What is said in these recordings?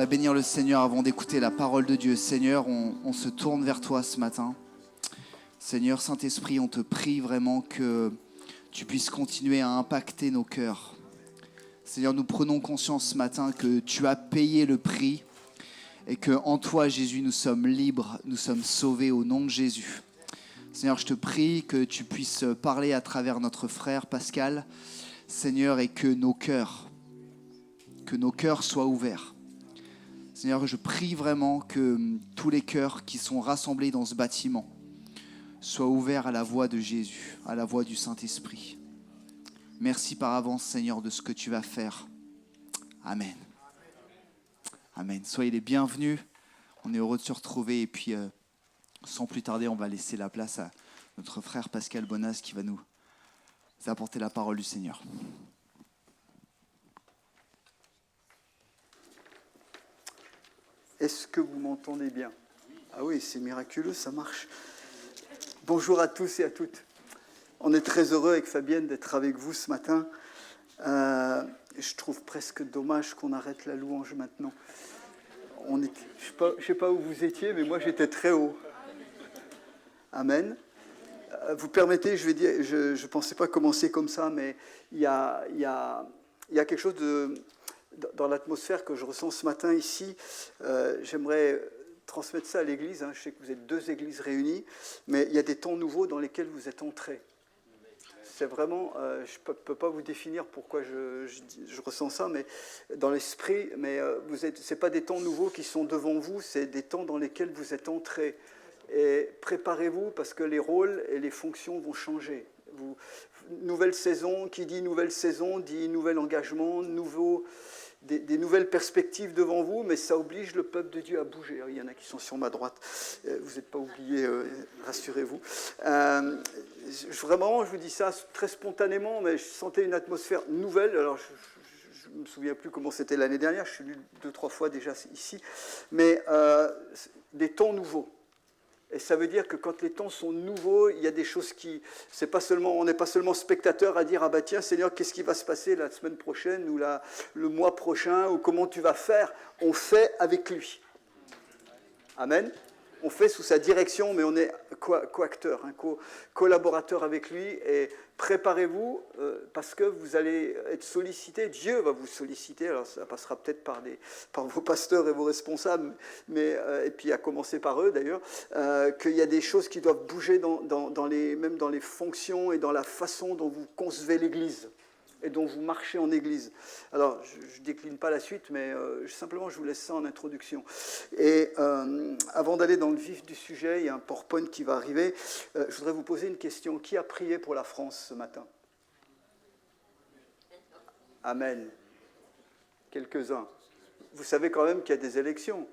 voudrais bénir le Seigneur avant d'écouter la parole de Dieu. Seigneur, on se tourne vers toi ce matin. Seigneur Saint-Esprit, on te prie vraiment que tu puisses continuer à impacter nos cœurs. Seigneur, nous prenons conscience ce matin que tu as payé le prix et qu'en toi, Jésus, nous sommes libres, nous sommes sauvés au nom de Jésus. Seigneur, je te prie que tu puisses parler à travers notre frère Pascal, Seigneur, et que nos cœurs soient ouverts. Seigneur, je prie vraiment que tous les cœurs qui sont rassemblés dans ce bâtiment soient ouverts à la voix de Jésus, à la voix du Saint-Esprit. Merci par avance, Seigneur, de ce que tu vas faire. Amen. Amen. Soyez les bienvenus. On est heureux de se retrouver. Et puis, sans plus tarder, on va laisser la place à notre frère Pascal Bonas qui va nous apporter la parole du Seigneur. Est-ce que vous m'entendez bien ? Ah oui, c'est miraculeux, ça marche. Bonjour à tous et à toutes. On est très heureux avec Fabienne d'être avec vous ce matin. Je trouve presque dommage qu'on arrête la louange maintenant. Je ne sais pas où vous étiez, mais moi j'étais très haut. Amen. Vous permettez, je vais dire, je ne pensais pas commencer comme ça, mais il y a quelque chose dans l'atmosphère que je ressens ce matin ici. J'aimerais transmettre ça à l'Église. Je sais que vous êtes 2 églises réunies, mais il y a des temps nouveaux dans lesquels vous êtes entrés. C'est vraiment, je ne peux pas vous définir pourquoi je ressens ça, mais dans l'esprit, mais ce n'est pas des temps nouveaux qui sont devant vous, c'est des temps dans lesquels vous êtes entrés. Et préparez-vous parce que les rôles et les fonctions vont changer. Nouvelle saison, qui dit nouvelle saison, dit nouvel engagement, des nouvelles perspectives devant vous, mais ça oblige le peuple de Dieu à bouger. Il y en a qui sont sur ma droite, vous n'êtes pas oubliés, rassurez-vous. Vraiment, je vous dis ça très spontanément, mais je sentais une atmosphère nouvelle. Alors, je ne me souviens plus comment c'était l'année dernière, je suis venu 2-3 fois déjà ici, mais des temps nouveaux. Et ça veut dire que quand les temps sont nouveaux, il y a des choses qui... on n'est pas seulement spectateur à dire « Ah bah tiens Seigneur, qu'est-ce qui va se passer la semaine prochaine ou le mois prochain ou comment tu vas faire ?» On fait avec lui. Amen. On fait sous sa direction, mais on est co-acteur, collaborateur avec lui. Et préparez-vous parce que vous allez être sollicité. Dieu va vous solliciter. Alors ça passera peut-être par vos pasteurs et vos responsables, et puis à commencer par eux d'ailleurs, qu'il y a des choses qui doivent bouger même dans les fonctions et dans la façon dont vous concevez l'Église et dont vous marchez en Église. Alors, je ne décline pas la suite, mais simplement, je vous laisse ça en introduction. Et avant d'aller dans le vif du sujet, il y a un PowerPoint qui va arriver. Je voudrais vous poser une question. Qui a prié pour la France ce matin ? Amen. Quelques-uns. Vous savez quand même qu'il y a des élections.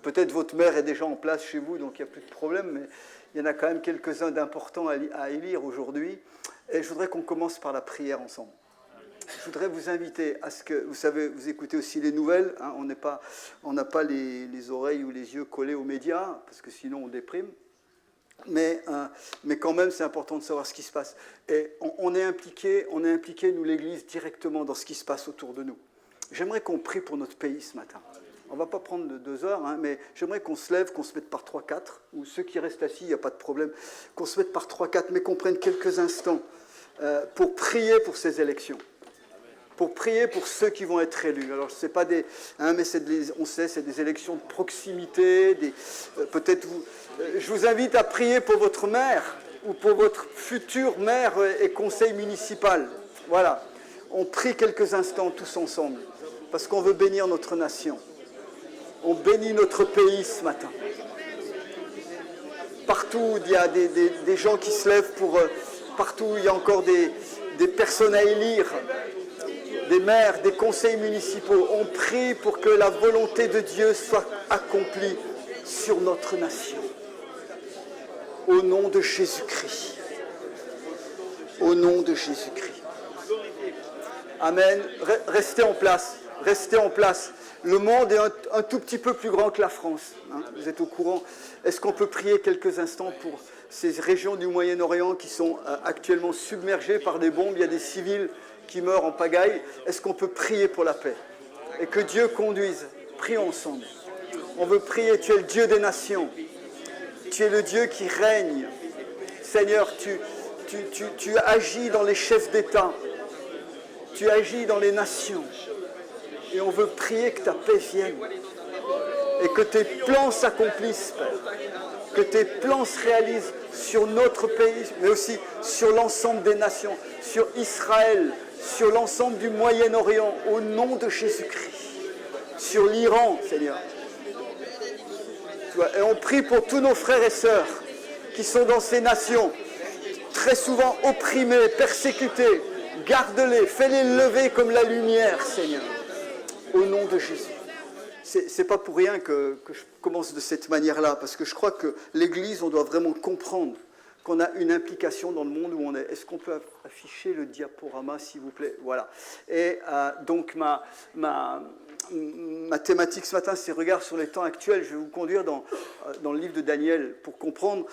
Peut-être votre maire est déjà en place chez vous, donc il n'y a plus de problème, mais il y en a quand même quelques-uns d'importants à élire aujourd'hui. Et je voudrais qu'on commence par la prière ensemble. Je voudrais vous inviter à ce que, vous savez, vous écoutez aussi les nouvelles. On n'a pas les oreilles ou les yeux collés aux médias, parce que sinon on déprime. Mais quand même, c'est important de savoir ce qui se passe. Et on est impliqués, nous, l'Église, directement dans ce qui se passe autour de nous. J'aimerais qu'on prie pour notre pays ce matin. On ne va pas prendre 2 heures, mais j'aimerais qu'on se lève, qu'on se mette par 3-4, ou ceux qui restent assis, il n'y a pas de problème, qu'on se mette par 3-4, mais qu'on prenne quelques instants pour prier pour ces élections, pour prier pour ceux qui vont être élus. Alors, ce n'est pas des... mais on sait, c'est des élections de proximité, peut-être je vous invite à prier pour votre maire, ou pour votre futur maire et conseil municipal. Voilà, on prie quelques instants tous ensemble, parce qu'on veut bénir notre nation. On bénit notre pays ce matin. Partout, il y a des gens qui se lèvent partout, il y a encore des personnes à élire, des maires, des conseils municipaux. On prie pour que la volonté de Dieu soit accomplie sur notre nation. Au nom de Jésus-Christ. Au nom de Jésus-Christ. Amen. Restez en place. Restez en place. Le monde est un tout petit peu plus grand que la France. Vous êtes au courant. Est-ce qu'on peut prier quelques instants pour ces régions du Moyen-Orient qui sont actuellement submergées par des bombes? Il y a des civils qui meurent en pagaille. Est-ce qu'on peut prier pour la paix? Et que Dieu conduise Prions ensemble. On veut prier, tu es le Dieu des nations. Tu es le Dieu qui règne. Seigneur, tu agis dans les chefs d'État. Tu agis dans les nations. Et on veut prier que ta paix vienne. Et que tes plans s'accomplissent, Père. Que tes plans se réalisent sur notre pays, mais aussi sur l'ensemble des nations, sur Israël, sur l'ensemble du Moyen-Orient, au nom de Jésus-Christ. Sur l'Iran, Seigneur. Et on prie pour tous nos frères et sœurs qui sont dans ces nations, très souvent opprimés, persécutés. Garde-les, fais-les lever comme la lumière, Seigneur. Au nom de Jésus. C'est pas pour rien que je commence de cette manière-là, parce que je crois que l'Église, on doit vraiment comprendre qu'on a une implication dans le monde où on est. Est-ce qu'on peut afficher le diaporama, s'il vous plaît? Voilà. Et donc, ma thématique ce matin, c'est regard sur les temps actuels. Je vais vous conduire dans le livre de Daniel pour comprendre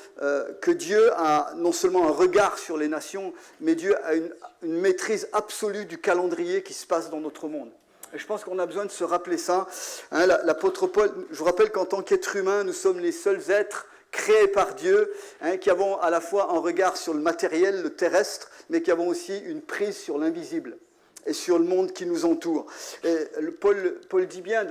que Dieu a non seulement un regard sur les nations, mais Dieu a une maîtrise absolue du calendrier qui se passe dans notre monde. Et je pense qu'on a besoin de se rappeler ça. Hein, l'apôtre Paul, je vous rappelle qu'en tant qu'être humain, nous sommes les seuls êtres créés par Dieu, hein, qui avons à la fois un regard sur le matériel, le terrestre, mais qui avons aussi une prise sur l'invisible et sur le monde qui nous entoure. Et Paul dit bien,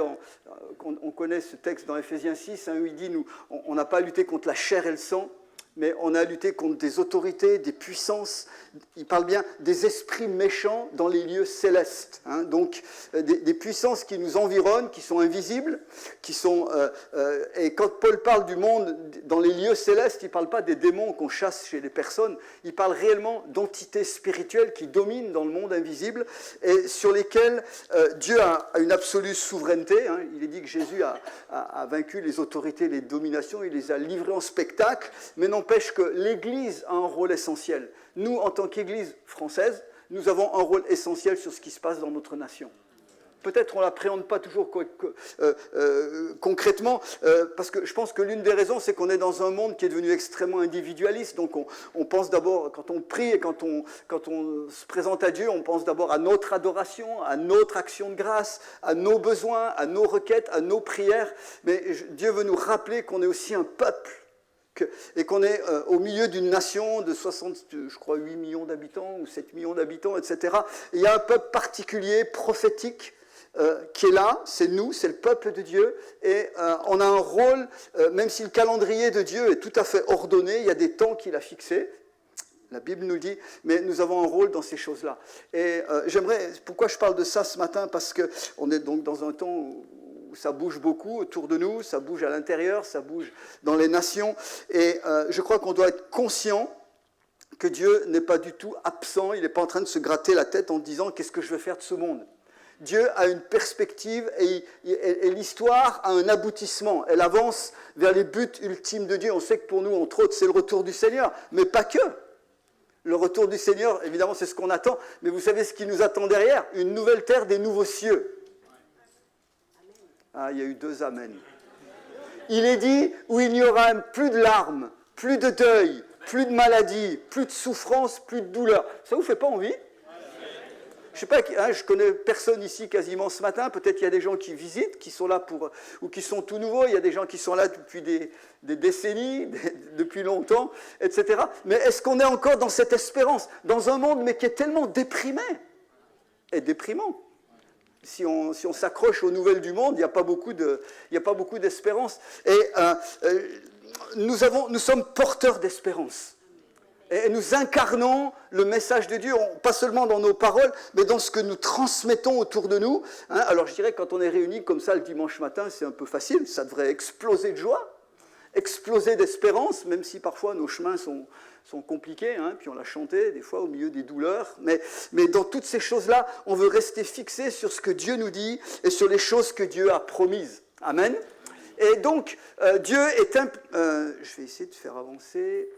on connaît ce texte dans Éphésiens 6, hein, où il dit, on n'a pas lutté contre la chair et le sang, mais on a lutté contre des autorités, des puissances. Il parle bien des esprits méchants dans les lieux célestes. Hein, donc des puissances qui nous environnent, qui sont invisibles, et quand Paul parle du monde dans les lieux célestes, il ne parle pas des démons qu'on chasse chez les personnes, il parle réellement d'entités spirituelles qui dominent dans le monde invisible et sur lesquelles Dieu a une absolue souveraineté. Hein. Il est dit que Jésus a vaincu les autorités, les dominations, il les a livrées en spectacle, mais n'empêche que l'Église a un rôle essentiel. Nous, en tant qu'Église française, nous avons un rôle essentiel sur ce qui se passe dans notre nation. Peut-être on ne l'appréhende pas toujours concrètement, parce que je pense que l'une des raisons, c'est qu'on est dans un monde qui est devenu extrêmement individualiste. Donc on pense d'abord, quand on prie et quand on se présente à Dieu, on pense d'abord à notre adoration, à notre action de grâce, à nos besoins, à nos requêtes, à nos prières. Mais Dieu veut nous rappeler qu'on est aussi un peuple. Et qu'on est au milieu d'une nation de 8 millions d'habitants ou 7 millions d'habitants, etc. Et il y a un peuple particulier, prophétique, qui est là, c'est nous, c'est le peuple de Dieu, et on a un rôle, même si le calendrier de Dieu est tout à fait ordonné, il y a des temps qu'il a fixés, la Bible nous le dit, mais nous avons un rôle dans ces choses-là. Et pourquoi je parle de ça ce matin? Parce qu'on est donc dans un temps où ça bouge beaucoup autour de nous, ça bouge à l'intérieur, ça bouge dans les nations. Et je crois qu'on doit être conscient que Dieu n'est pas du tout absent, il n'est pas en train de se gratter la tête en disant « qu'est-ce que je veux faire de ce monde ?» Dieu a une perspective et l'histoire a un aboutissement. Elle avance vers les buts ultimes de Dieu. On sait que pour nous, entre autres, c'est le retour du Seigneur, mais pas que. Le retour du Seigneur, évidemment, c'est ce qu'on attend. Mais vous savez ce qui nous attend derrière? Une nouvelle terre, des nouveaux cieux. Ah, il y a eu 2 amen. Il est dit où il n'y aura plus de larmes, plus de deuil, plus de maladie, plus de souffrance, plus de douleur. Ça ne vous fait pas envie? Je ne sais pas, hein, je connais personne ici quasiment ce matin. Peut-être qu'il y a des gens qui visitent, qui sont là ou qui sont tout nouveaux. Il y a des gens qui sont là depuis des décennies, depuis longtemps, etc. Mais est-ce qu'on est encore dans cette espérance, dans un monde mais qui est tellement déprimé et déprimant? Si on s'accroche aux nouvelles du monde, il n'y a pas beaucoup d'espérance. Et nous sommes porteurs d'espérance. Et nous incarnons le message de Dieu, pas seulement dans nos paroles, mais dans ce que nous transmettons autour de nous. Hein, alors je dirais que quand on est réunis comme ça le dimanche matin, c'est un peu facile, ça devrait exploser de joie, exploser d'espérance, même si parfois nos chemins sont compliqués, hein, puis on l'a chanté des fois au milieu des douleurs. Mais dans toutes ces choses-là, on veut rester fixé sur ce que Dieu nous dit et sur les choses que Dieu a promises. Amen. Et donc, Dieu est je vais essayer de faire avancer...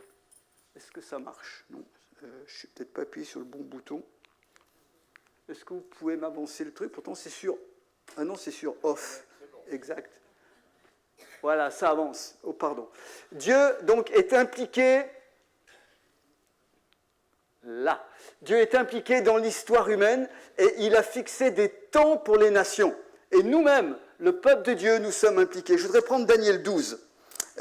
Est-ce que ça marche? Non. Je ne suis peut-être pas appuyé sur le bon bouton. Est-ce que vous pouvez m'avancer le truc? Pourtant, c'est sur... Ah non, c'est sur off. Exact. Voilà, ça avance. Oh, pardon. Dieu, donc, est impliqué... Là. Dieu est impliqué dans l'histoire humaine et il a fixé des temps pour les nations. Et nous-mêmes, le peuple de Dieu, nous sommes impliqués. Je voudrais prendre Daniel 12.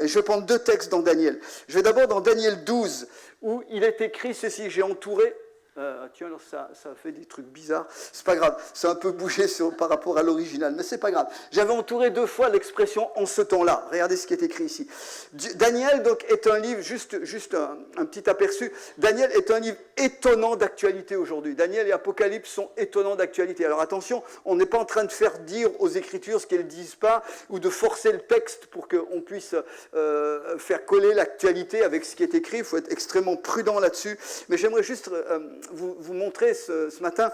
Et je vais prendre 2 textes dans Daniel. Je vais d'abord dans Daniel 12, où il est écrit ceci, j'ai entouré... tiens, alors ça fait des trucs bizarres. C'est pas grave, ça a un peu bougé par rapport à l'original, mais c'est pas grave. J'avais entouré 2 fois l'expression « en ce temps-là ». Regardez ce qui est écrit ici. Daniel, donc, est un livre, juste un petit aperçu. Daniel est un livre étonnant d'actualité aujourd'hui. Daniel et Apocalypse sont étonnants d'actualité. Alors attention, on n'est pas en train de faire dire aux Écritures ce qu'elles ne disent pas, ou de forcer le texte pour qu'on puisse faire coller l'actualité avec ce qui est écrit. Il faut être extrêmement prudent là-dessus. Mais j'aimerais juste... vous montrer ce matin,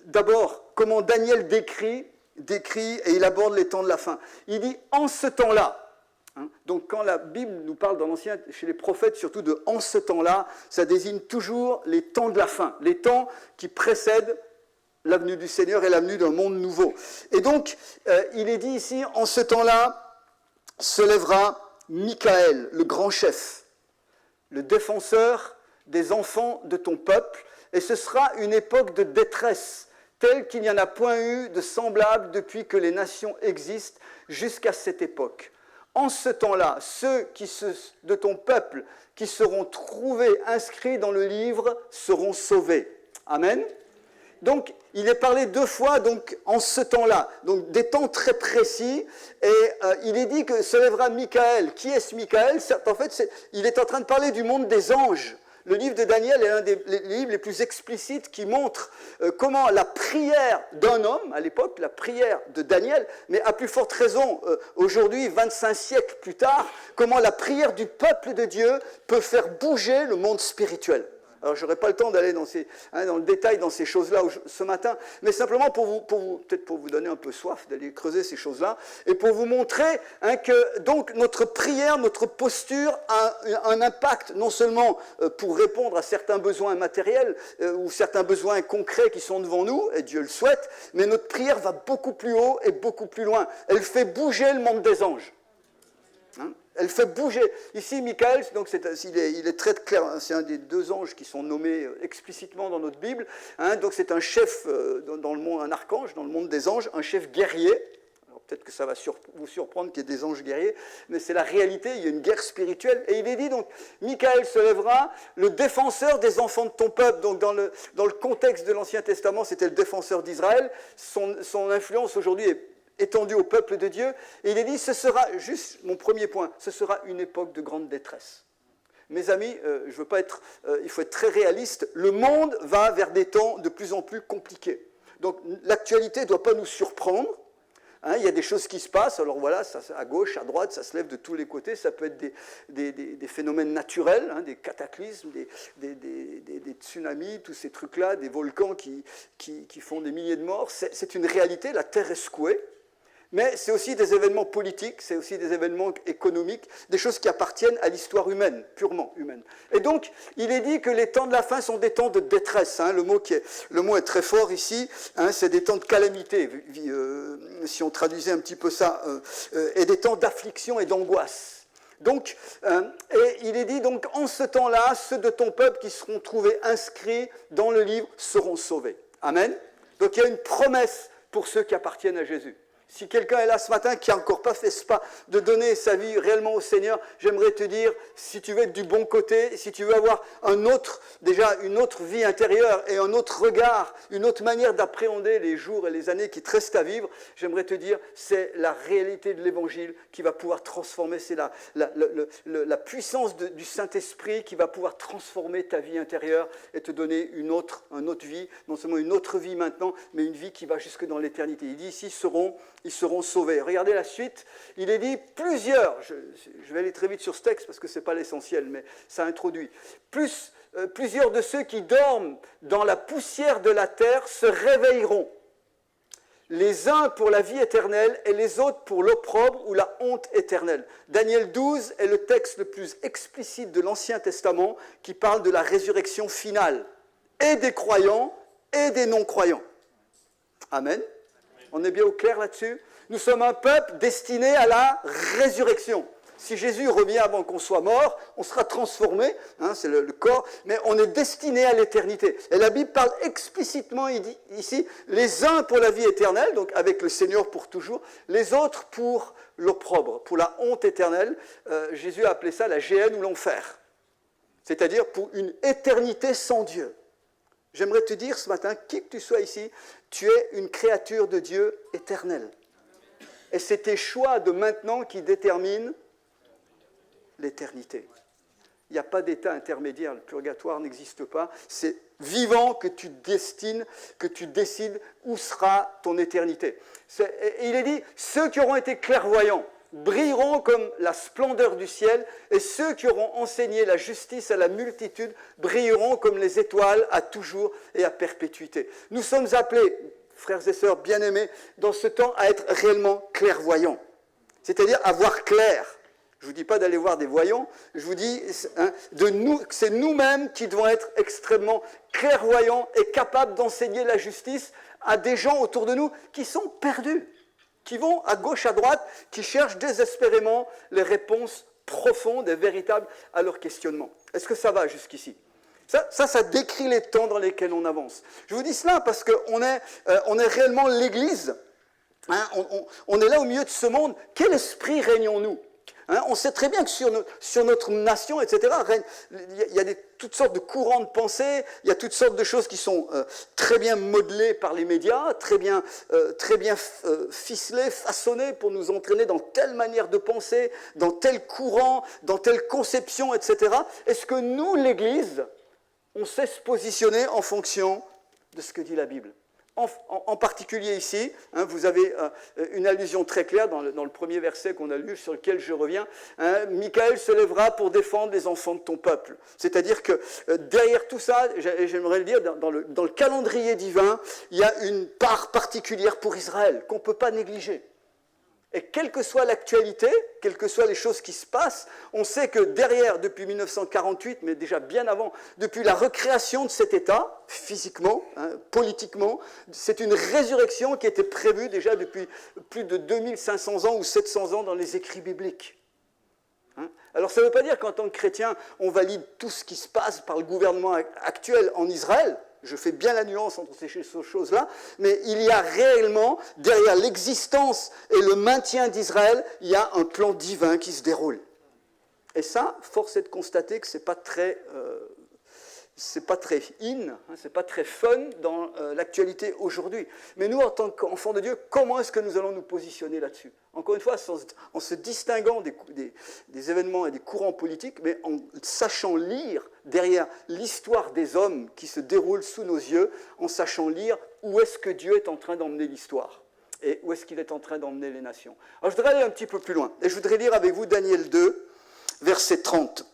d'abord, comment Daniel décrit et il aborde les temps de la fin. Il dit « en ce temps-là ». Donc quand la Bible nous parle dans l'Ancien, chez les prophètes, surtout de « en ce temps-là », ça désigne toujours les temps de la fin, les temps qui précèdent l'avenue du Seigneur et l'avenue d'un monde nouveau. Et donc, il est dit ici « en ce temps-là se lèvera Michaël, le grand chef, le défenseur des enfants de ton peuple, et ce sera une époque de détresse, telle qu'il n'y en a point eu de semblable depuis que les nations existent jusqu'à cette époque. En ce temps-là, ceux de ton peuple qui seront trouvés inscrits dans le livre seront sauvés. Amen. Donc, il est parlé 2 fois, donc, en ce temps-là, donc des temps très précis, et il est dit que se lèvera Michaël. Qui est ce Michaël ? En fait, il est en train de parler du monde des anges. Le livre de Daniel est l'un des livres les plus explicites qui montre comment la prière d'un homme, à l'époque, la prière de Daniel, mais à plus forte raison, aujourd'hui, 25 siècles plus tard, comment la prière du peuple de Dieu peut faire bouger le monde spirituel. Alors, je n'aurai pas le temps d'aller dans le détail dans ces choses-là ce matin, mais simplement peut-être pour vous donner un peu soif d'aller creuser ces choses-là, et pour vous montrer que donc notre prière, notre posture a un impact non seulement pour répondre à certains besoins matériels ou certains besoins concrets qui sont devant nous, et Dieu le souhaite, mais notre prière va beaucoup plus haut et beaucoup plus loin. Elle fait bouger le monde des anges. Elle fait bouger. Ici, Michaël, donc il est très clair, c'est un des 2 anges qui sont nommés explicitement dans notre Bible. Donc c'est un chef dans le monde, un archange dans le monde des anges, un chef guerrier. Alors peut-être que ça va vous surprendre qu'il y ait des anges guerriers, mais c'est la réalité, il y a une guerre spirituelle. Et il est dit donc, Michaël se lèvera, le défenseur des enfants de ton peuple. Donc dans le contexte de l'Ancien Testament, c'était le défenseur d'Israël. Son influence aujourd'hui est étendu au peuple de Dieu, et il est dit, ce sera, juste mon premier point, ce sera une époque de grande détresse. Mes amis, il faut être très réaliste, le monde va vers des temps de plus en plus compliqués. Donc l'actualité ne doit pas nous surprendre, il y a des choses qui se passent, alors voilà, ça, à gauche, à droite, ça se lève de tous les côtés, ça peut être des phénomènes naturels, des cataclysmes, des tsunamis, tous ces trucs-là, des volcans qui font des milliers de morts, c'est une réalité, la Terre est secouée. Mais c'est aussi des événements politiques, c'est aussi des événements économiques, des choses qui appartiennent à l'histoire humaine, purement humaine. Et donc, il est dit que les temps de la fin sont des temps de détresse. Le mot est très fort ici, c'est des temps de calamité, si on traduisait un petit peu ça, et des temps d'affliction et d'angoisse. Donc, et il est dit donc, en ce temps-là, ceux de ton peuple qui seront trouvés inscrits dans le livre seront sauvés. Amen. Donc, il y a une promesse pour ceux qui appartiennent à Jésus. Si quelqu'un est là ce matin qui n'a encore pas fait ce pas de donner sa vie réellement au Seigneur, j'aimerais te dire, si tu veux être du bon côté, si tu veux avoir une autre vie intérieure et un autre regard, une autre manière d'appréhender les jours et les années qui te restent à vivre, j'aimerais te dire, c'est la réalité de l'Évangile qui va pouvoir transformer, c'est la puissance du Saint-Esprit qui va pouvoir transformer ta vie intérieure et te donner une autre vie, non seulement une autre vie maintenant, mais une vie qui va jusque dans l'éternité. Il dit ici, ils seront sauvés. Regardez la suite, il est dit plusieurs, je vais aller très vite sur ce texte parce que ce n'est pas l'essentiel, mais ça introduit, plusieurs de ceux qui dorment dans la poussière de la terre se réveilleront, les uns pour la vie éternelle et les autres pour l'opprobre ou la honte éternelle. Daniel 12 est le texte le plus explicite de l'Ancien Testament qui parle de la résurrection finale, et des croyants et des non-croyants. Amen. On est bien au clair là-dessus ? Nous sommes un peuple destiné à la résurrection. Si Jésus revient avant qu'on soit mort, on sera transformé, hein, c'est le corps, mais on est destiné à l'éternité. Et la Bible parle explicitement ici, les uns pour la vie éternelle, donc avec le Seigneur pour toujours, les autres pour l'opprobre, pour la honte éternelle. Jésus a appelé ça la géhenne ou l'enfer, c'est-à-dire pour une éternité sans Dieu. J'aimerais te dire ce matin, qui que tu sois ici, tu es une créature de Dieu éternelle. Et c'est tes choix de maintenant qui déterminent l'éternité. Il n'y a pas d'état intermédiaire, le purgatoire n'existe pas. C'est vivant que tu destines, que tu décides où sera ton éternité. Et il est dit, ceux qui auront été clairvoyants brilleront comme la splendeur du ciel, et ceux qui auront enseigné la justice à la multitude brilleront comme les étoiles à toujours et à perpétuité. Nous sommes appelés, frères et sœurs bien-aimés, dans ce temps à être réellement clairvoyants, c'est-à-dire à voir clair. Je ne vous dis pas d'aller voir des voyants, je vous dis que c'est nous-mêmes qui devons être extrêmement clairvoyants et capables d'enseigner la justice à des gens autour de nous qui sont perdus, qui vont à gauche, à droite, qui cherchent désespérément les réponses profondes et véritables à leurs questionnements. Est-ce que ça va jusqu'ici ? Ça décrit les temps dans lesquels on avance. Je vous dis cela parce qu'on est réellement l'Église. Hein, on est là au milieu de ce monde. Quel esprit régnons-nous ? Hein, on sait très bien que sur notre nation, etc., il y a toutes sortes de courants de pensée, il y a toutes sortes de choses qui sont très bien modelées par les médias, très bien ficelées, façonnées pour nous entraîner dans telle manière de penser, dans tel courant, dans telle conception, etc. Est-ce que nous, l'Église, on sait se positionner en fonction de ce que dit la Bible ? En particulier ici, hein, vous avez une allusion très claire dans le premier verset qu'on a lu, sur lequel je reviens. Hein, Michael se lèvera pour défendre les enfants de ton peuple. C'est-à-dire que derrière tout ça, j'aimerais le dire, dans le calendrier divin, il y a une part particulière pour Israël qu'on ne peut pas négliger. Et quelle que soit l'actualité, quelles que soient les choses qui se passent, on sait que derrière, depuis 1948, mais déjà bien avant, depuis la recréation de cet État, physiquement, hein, politiquement, c'est une résurrection qui était prévue déjà depuis plus de 2500 ans ou 700 ans dans les écrits bibliques. Hein ? Alors ça ne veut pas dire qu'en tant que chrétien, on valide tout ce qui se passe par le gouvernement actuel en Israël. Je fais bien la nuance entre ces choses-là, mais il y a réellement, derrière l'existence et le maintien d'Israël, il y a un plan divin qui se déroule. Et ça, force est de constater que ce n'est pas très in, hein, c'est pas très fun dans l'actualité aujourd'hui. Mais nous, en tant qu'enfants de Dieu, comment est-ce que nous allons nous positionner là-dessus ? Encore une fois, en se distinguant des événements et des courants politiques, mais en sachant lire derrière l'histoire des hommes qui se déroule sous nos yeux, en sachant lire où est-ce que Dieu est en train d'emmener l'histoire et où est-ce qu'il est en train d'emmener les nations. Alors je voudrais aller un petit peu plus loin, et je voudrais lire avec vous Daniel 2, verset 30.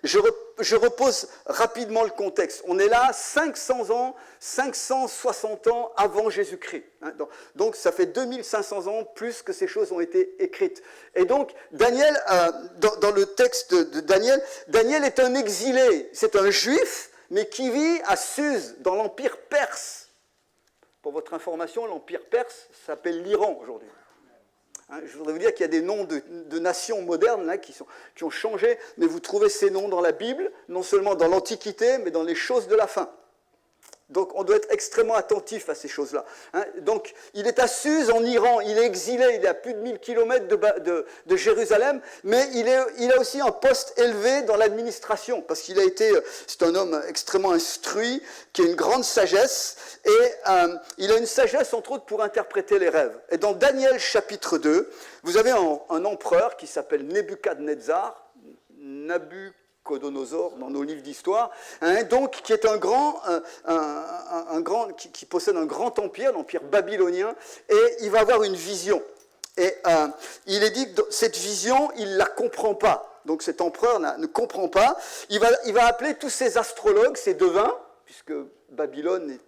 Je repose rapidement le contexte. On est là 500 ans, 560 ans avant Jésus-Christ. Donc ça fait 2500 ans plus que ces choses ont été écrites. Et donc Daniel, dans le texte de Daniel, Daniel est un exilé. C'est un juif, mais qui vit à Suse, dans l'Empire perse. Pour votre information, l'Empire perse s'appelle l'Iran aujourd'hui. Je voudrais vous dire qu'il y a des noms de nations modernes là, qui ont changé, mais vous trouvez ces noms dans la Bible, non seulement dans l'Antiquité, mais dans les choses de la fin. Donc on doit être extrêmement attentif à ces choses-là. Donc il est à Suse en Iran, il est exilé, il est à plus de 1000 km de Jérusalem, mais il a aussi un poste élevé dans l'administration, parce c'est un homme extrêmement instruit, qui a une grande sagesse, et il a une sagesse entre autres pour interpréter les rêves. Et dans Daniel chapitre 2, vous avez un empereur qui s'appelle Nebuchadnezzar, Nabucodonosor dans nos livres d'histoire, donc qui est qui possède un grand empire, l'empire babylonien, et il va avoir une vision. Et il est dit que cette vision, il ne la comprend pas. Donc cet empereur ne comprend pas. Il va appeler tous ces astrologues, ces devins, puisque Babylone est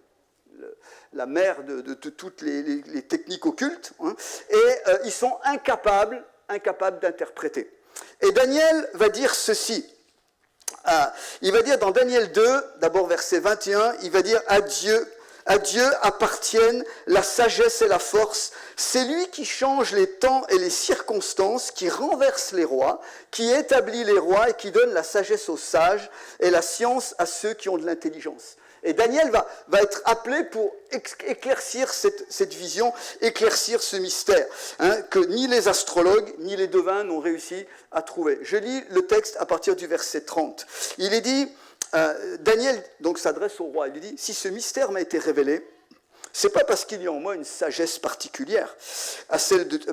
la mère de toutes les techniques occultes, et ils sont incapables d'interpréter. Et Daniel va dire ceci. Il va dire dans Daniel 2, d'abord verset 21, il va dire « Adieu, À Dieu appartiennent la sagesse et la force. C'est lui qui change les temps et les circonstances, qui renverse les rois, qui établit les rois et qui donne la sagesse aux sages et la science à ceux qui ont de l'intelligence. Et Daniel va être appelé pour éclaircir cette vision, éclaircir ce mystère, que ni les astrologues ni les devins n'ont réussi à trouver. Je lis le texte à partir du verset 30. Il est dit, Daniel donc s'adresse au roi, il lui dit, si ce mystère m'a été révélé, c'est pas parce qu'il y a en moi une sagesse particulière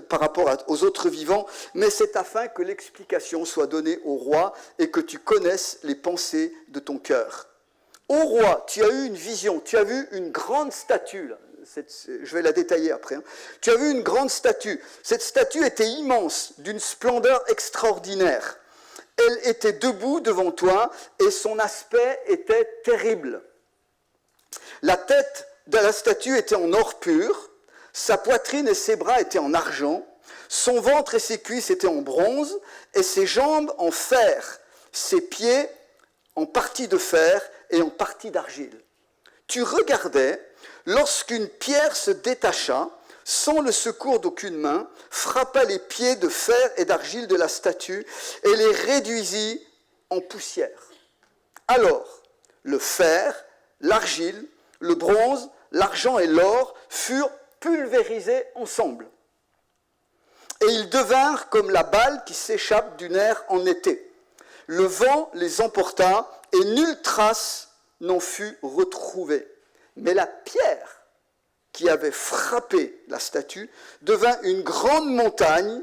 par rapport aux autres vivants, mais c'est afin que l'explication soit donnée au roi et que tu connaisses les pensées de ton cœur. Ô roi, tu as eu une vision, tu as vu une grande statue, là. Je vais la détailler après. Tu as vu une grande statue. Cette statue était immense, d'une splendeur extraordinaire. Elle était debout devant toi et son aspect était terrible. La tête de la statue était en or pur, sa poitrine et ses bras étaient en argent, son ventre et ses cuisses étaient en bronze et ses jambes en fer, ses pieds en partie de fer et en partie d'argile. Tu regardais lorsqu'une pierre se détacha, sans le secours d'aucune main, frappa les pieds de fer et d'argile de la statue et les réduisit en poussière. Alors, le fer, l'argile, le bronze, l'argent et l'or furent pulvérisés ensemble. Et ils devinrent comme la balle qui s'échappe du nerf en été. Le vent les emporta et nulle trace n'en fut retrouvée. Mais la pierre qui avait frappé la statue devint une grande montagne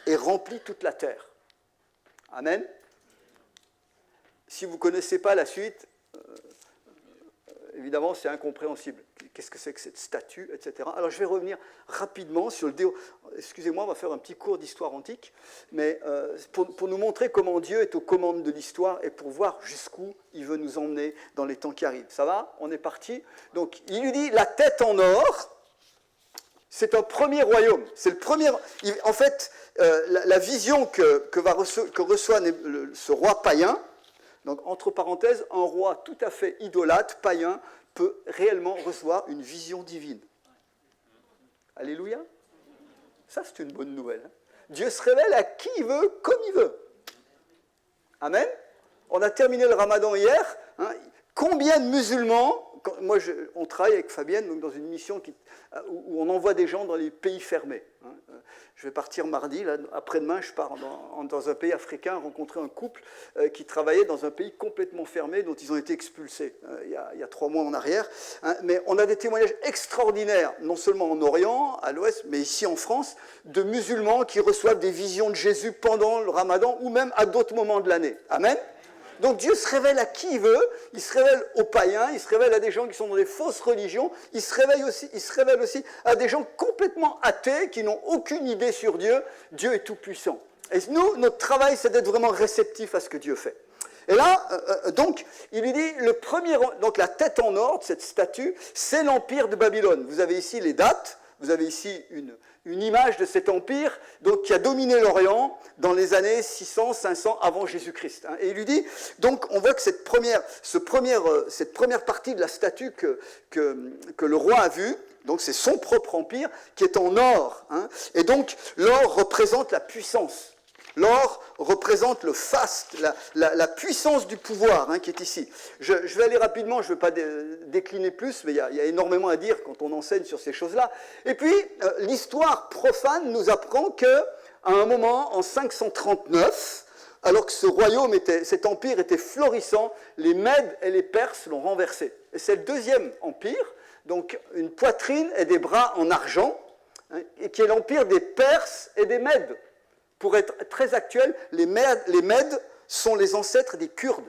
et remplit toute la terre. Amen. Si vous ne connaissez pas la suite, évidemment, c'est incompréhensible. Qu'est-ce que c'est que cette statue, etc. Alors, je vais revenir rapidement sur le Excusez-moi, on va faire un petit cours d'histoire antique, mais pour nous montrer comment Dieu est aux commandes de l'histoire et pour voir jusqu'où il veut nous emmener dans les temps qui arrivent. Ça va? On est parti. Donc, il lui dit, la tête en or, c'est un premier royaume. C'est le premier. En fait, la vision que reçoit ce roi païen, donc, entre parenthèses, un roi tout à fait idolâtre, païen, peut réellement recevoir une vision divine. Alléluia. Ça, c'est une bonne nouvelle. Dieu se révèle à qui il veut, comme il veut. Amen. On a terminé le ramadan hier. Combien de musulmans, on travaille avec Fabienne donc dans une mission où on envoie des gens dans les pays fermés. Je vais partir mardi, là, après-demain, je pars dans un pays africain rencontrer un couple qui travaillait dans un pays complètement fermé dont ils ont été expulsés il y a 3 mois en arrière. Mais on a des témoignages extraordinaires, non seulement en Orient, à l'Ouest, mais ici en France, de musulmans qui reçoivent des visions de Jésus pendant le ramadan ou même à d'autres moments de l'année. Amen. Donc Dieu se révèle à qui il veut, il se révèle aux païens, il se révèle à des gens qui sont dans des fausses religions, il se révèle aussi à des gens complètement athées qui n'ont aucune idée sur Dieu. Dieu est tout puissant. Et nous, notre travail, c'est d'être vraiment réceptif à ce que Dieu fait. Et là, donc, il lui dit, donc la tête en or de cette statue, c'est l'empire de Babylone. Vous avez ici les dates, vous avez ici une image de cet empire donc, qui a dominé l'Orient dans les années 600-500 avant Jésus-Christ. Et il lui dit, donc on voit que cette première partie de la statue que le roi a vue, donc c'est son propre empire qui est en or. Et donc l'or représente la puissance. L'or représente le faste, la puissance du pouvoir qui est ici. Je vais aller rapidement, je ne vais pas décliner plus, mais il y a énormément à dire quand on enseigne sur ces choses-là. Et puis, l'histoire profane nous apprend qu'à un moment, en 539, alors que cet empire était florissant, les Mèdes et les Perses l'ont renversé. Et c'est le deuxième empire, donc une poitrine et des bras en argent, et qui est l'empire des Perses et des Mèdes. Pour être très actuel, les Mèdes sont les ancêtres des Kurdes.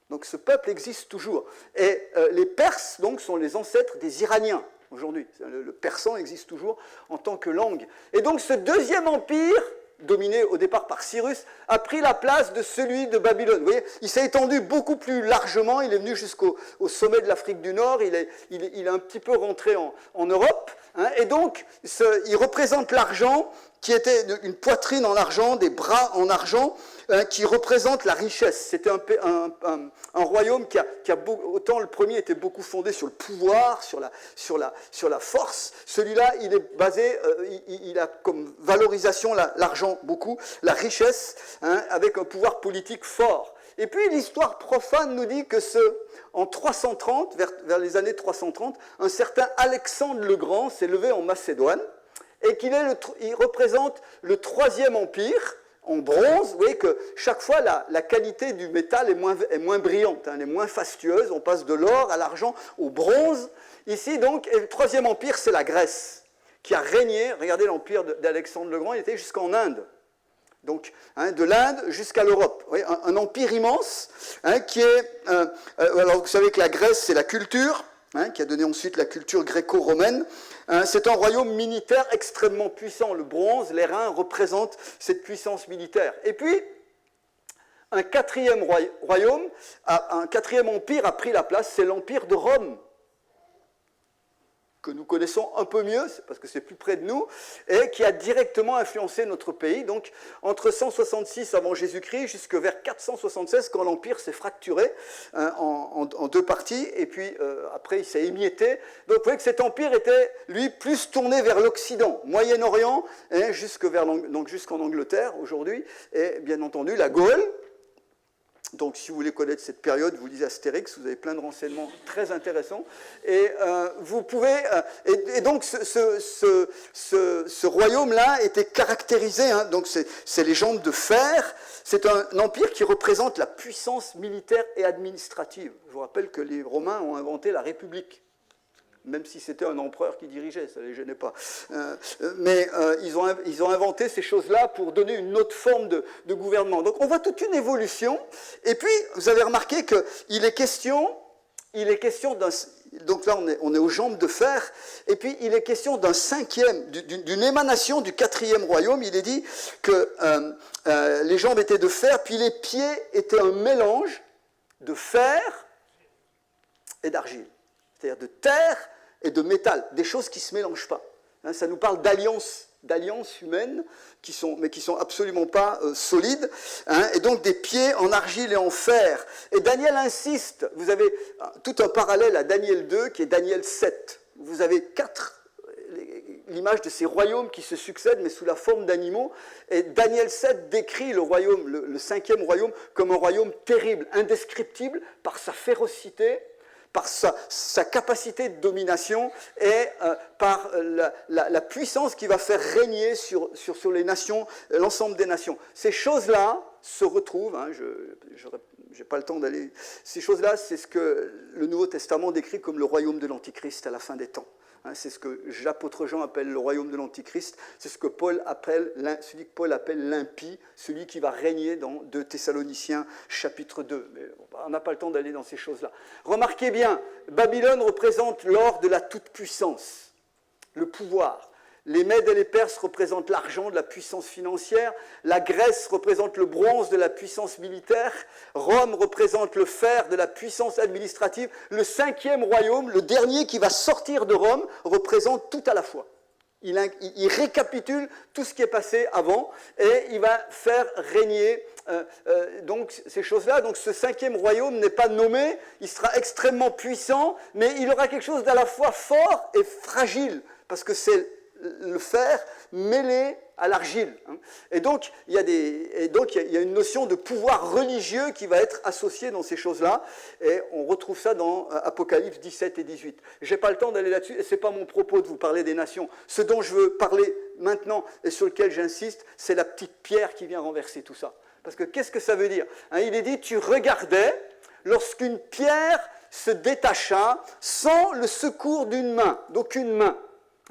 Donc ce peuple existe toujours. Et les Perses, donc, sont les ancêtres des Iraniens aujourd'hui. Le persan existe toujours en tant que langue. Et donc ce deuxième empire, dominé au départ par Cyrus, a pris la place de celui de Babylone. Vous voyez, il s'est étendu beaucoup plus largement. Il est venu jusqu'au sommet de l'Afrique du Nord. Il est un petit peu rentré en Europe. Et donc, il représente l'argent qui était une poitrine en argent, des bras en argent, qui représente la richesse. C'était un royaume qui a autant le premier était beaucoup fondé sur le pouvoir, sur la force. Celui-là, il est basé, il a comme valorisation l'argent beaucoup, la richesse, avec un pouvoir politique fort. Et puis l'histoire profane nous dit que en 330, vers les années 330, un certain Alexandre le Grand s'est levé en Macédoine et il représente le troisième empire en bronze. Vous voyez que chaque fois la qualité du métal est moins brillante, elle est moins fastueuse. On passe de l'or à l'argent au bronze. Ici donc, et le troisième empire, c'est la Grèce qui a régné. Regardez l'empire d'Alexandre le Grand, il était jusqu'en Inde. Donc, de l'Inde jusqu'à l'Europe. Oui, un empire immense qui est... alors, vous savez que la Grèce, c'est la culture, qui a donné ensuite la culture gréco-romaine. C'est un royaume militaire extrêmement puissant. Le bronze, l'airain représentent cette puissance militaire. Et puis, un quatrième royaume, un quatrième empire a pris la place, c'est l'empire de Rome, que nous connaissons un peu mieux, parce que c'est plus près de nous, et qui a directement influencé notre pays. Donc, entre 166 avant Jésus-Christ jusqu'à vers 476, quand l'Empire s'est fracturé en deux parties, et puis après il s'est émietté. Donc, vous voyez que cet empire était, lui, plus tourné vers l'Occident, Moyen-Orient, jusqu'en Angleterre aujourd'hui, et bien entendu la Gaule. Donc, si vous voulez connaître cette période, vous lisez Astérix, vous avez plein de renseignements très intéressants. Et vous pouvez... et donc, ce royaume-là était caractérisé, donc c'est les jambes de fer. C'est un empire qui représente la puissance militaire et administrative. Je vous rappelle que les Romains ont inventé la République. Même si c'était un empereur qui dirigeait, ça ne les gênait pas. Mais ils ont inventé ces choses-là pour donner une autre forme de gouvernement. Donc on voit toute une évolution. Et puis, vous avez remarqué qu'il est question d'un... Donc là, on est aux jambes de fer. Et puis, il est question d'un cinquième, d'une émanation du quatrième royaume. Il est dit que les jambes étaient de fer, puis les pieds étaient un mélange de fer et d'argile. C'est-à-dire de terre et de métal, des choses qui ne se mélangent pas. Ça nous parle d'alliances humaines, mais qui ne sont absolument pas solides, et donc des pieds en argile et en fer. Et Daniel insiste, vous avez tout un parallèle à Daniel 2, qui est Daniel 7. Vous avez l'image de ces royaumes qui se succèdent, mais sous la forme d'animaux. Et Daniel 7 décrit le royaume, le cinquième royaume, comme un royaume terrible, indescriptible, par sa férocité, par sa capacité de domination et par la puissance qui va faire régner sur les nations, l'ensemble des nations. Ces choses-là se retrouvent, je n'ai pas le temps d'aller... Ces choses-là, c'est ce que le Nouveau Testament décrit comme le royaume de l'Antichrist à la fin des temps. C'est ce que l'apôtre Jean appelle le royaume de l'Antichrist. C'est ce que Paul appelle l'impie, celui qui va régner dans 2 Thessaloniciens chapitre 2. Mais on n'a pas le temps d'aller dans ces choses-là. Remarquez bien, Babylone représente l'or de la toute-puissance, le pouvoir. Les Mèdes et les Perses représentent l'argent de la puissance financière. La Grèce représente le bronze de la puissance militaire. Rome représente le fer de la puissance administrative. Le cinquième royaume, le dernier qui va sortir de Rome, représente tout à la fois. Il récapitule tout ce qui est passé avant et il va faire régner donc ces choses-là. Donc ce cinquième royaume n'est pas nommé, il sera extrêmement puissant, mais il aura quelque chose d'à la fois fort et fragile, parce que c'est le fer mêlé à l'argile. Et donc, il y a une notion de pouvoir religieux qui va être associée dans ces choses-là, et on retrouve ça dans Apocalypse 17 et 18. Je n'ai pas le temps d'aller là-dessus, et ce n'est pas mon propos de vous parler des nations. Ce dont je veux parler maintenant, et sur lequel j'insiste, c'est la petite pierre qui vient renverser tout ça. Parce que qu'est-ce que ça veut dire ? Il est dit, tu regardais lorsqu'une pierre se détacha sans le secours d'une main, d'aucune main.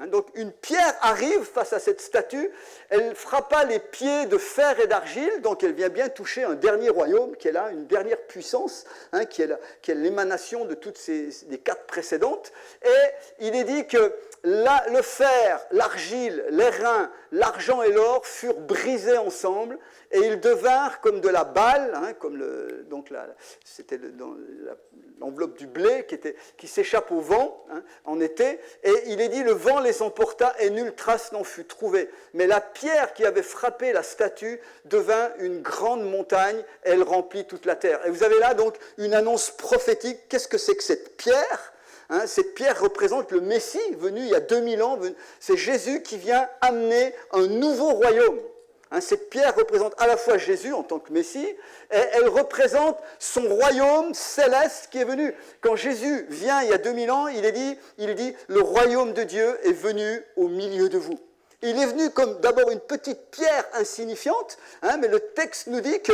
Donc une pierre arrive face à cette statue, elle frappa les pieds de fer et d'argile, donc elle vient bien toucher un dernier royaume qui est là, une dernière puissance, qui est l'émanation de toutes les 4 précédentes. Et il est dit que le fer, l'argile, l'airain, l'argent et l'or furent brisés ensemble, et ils devinrent comme de la balle, c'était l'enveloppe du blé qui s'échappe au vent en été, et il est dit le vent les les emporta et nulle trace n'en fut trouvée. Mais la pierre qui avait frappé la statue devint une grande montagne, elle remplit toute la terre. Et vous avez là donc une annonce prophétique. Qu'est-ce que c'est que cette pierre ? Cette pierre représente le Messie venu il y a 2000 ans. C'est Jésus qui vient amener un nouveau royaume. Cette pierre représente à la fois Jésus en tant que Messie, et elle représente son royaume céleste qui est venu. Quand Jésus vient il y a 2000 ans, il dit « Le royaume de Dieu est venu au milieu de vous ». Il est venu comme d'abord une petite pierre insignifiante, mais le texte nous dit que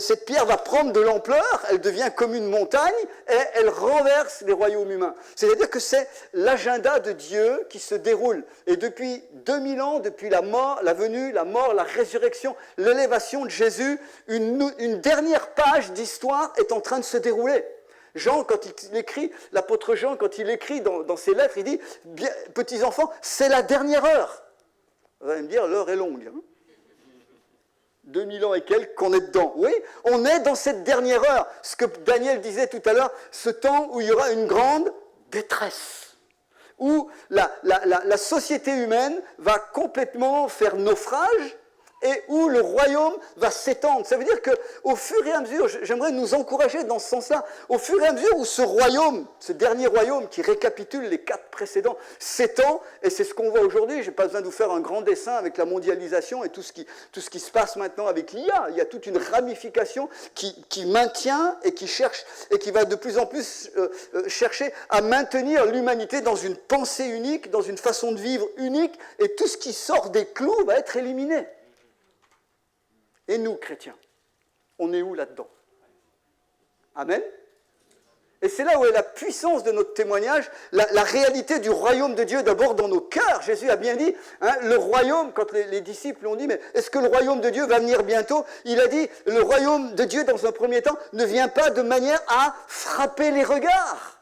cette pierre va prendre de l'ampleur, elle devient comme une montagne et elle renverse les royaumes humains. C'est-à-dire que c'est l'agenda de Dieu qui se déroule. Et depuis 2000 ans, depuis la mort, la venue, la mort, la résurrection, l'élévation de Jésus, une dernière page d'histoire est en train de se dérouler. Jean, quand il écrit, l'apôtre Jean, quand il écrit dans ses lettres, il dit « Petits enfants, c'est la dernière heure ». Vous allez me dire, l'heure est longue. 2000 ans et quelques qu'on est dedans. Oui, on est dans cette dernière heure. Ce que Daniel disait tout à l'heure, ce temps où il y aura une grande détresse. Où la société humaine va complètement faire naufrage et où le royaume va s'étendre. Ça veut dire qu'au fur et à mesure, j'aimerais nous encourager dans ce sens-là, au fur et à mesure où ce royaume, ce dernier royaume qui récapitule les 4 précédents, s'étend, et c'est ce qu'on voit aujourd'hui, je n'ai pas besoin de vous faire un grand dessin avec la mondialisation et tout ce qui se passe maintenant avec l'IA, il y a toute une ramification qui maintient et qui cherche, et qui va de plus en plus chercher à maintenir l'humanité dans une pensée unique, dans une façon de vivre unique, et tout ce qui sort des clous va être éliminé. Et nous, chrétiens, on est où là-dedans? Amen. Et c'est là où est la puissance de notre témoignage, la réalité du royaume de Dieu d'abord dans nos cœurs. Jésus a bien dit, le royaume, quand les disciples ont dit, mais est-ce que le royaume de Dieu va venir bientôt? Il a dit, le royaume de Dieu dans un premier temps ne vient pas de manière à frapper les regards.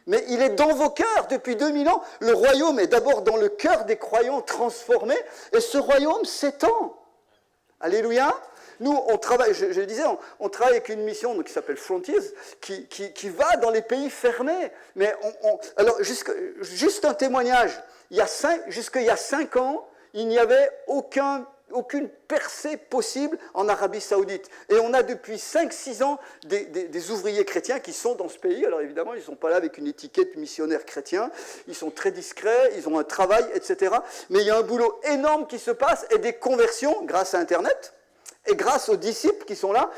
Mais il est dans vos cœurs depuis 2000 ans. Le royaume est d'abord dans le cœur des croyants transformés, et ce royaume s'étend. Alléluia. Nous, on travaille, je le disais, on travaille avec une mission qui s'appelle Frontiers, qui va dans les pays fermés. Mais alors, juste un témoignage. Jusqu'il y a 5 ans, il n'y avait aucune percée possible en Arabie Saoudite. Et on a depuis 5-6 ans des ouvriers chrétiens qui sont dans ce pays. Alors évidemment, ils ne sont pas là avec une étiquette missionnaire chrétien. Ils sont très discrets, ils ont un travail, etc. Mais il y a un boulot énorme qui se passe et des conversions grâce à Internet. Et grâce aux disciples qui sont là,